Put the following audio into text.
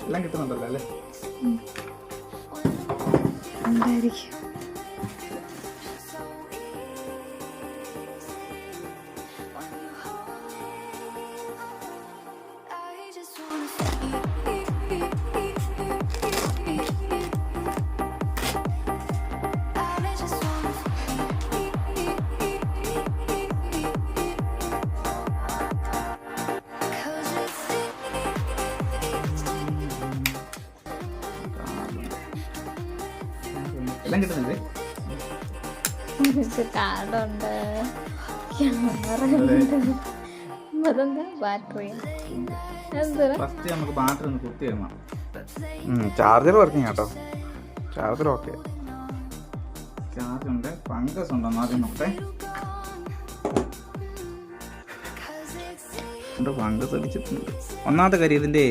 എല്ലാം കിട്ടുന്നുണ്ടല്ലോ അല്ലേ? എന്തായിരിക്കും? എല്ലാം കിട്ടുന്നില്ലേ? കാർഡുണ്ട്, അതെന്താ ബാറ്ററി? ഫസ്റ്റ് നമുക്ക് ബാറ്ററി ഒന്ന് കുത്തി ഇടണം. ചാർജർ വർക്കിംഗ് കേട്ടോ, ചാർജർ ഓക്കെ. ചാർജ് ഉണ്ട്. ഫംഗസ് ഉണ്ടോ ആദ്യം നോക്കട്ടെ. ഫംഗസ് അടിച്ചിട്ടുണ്ട്. ഒന്നാമത്തെ കാര്യം ഇതിന്റെ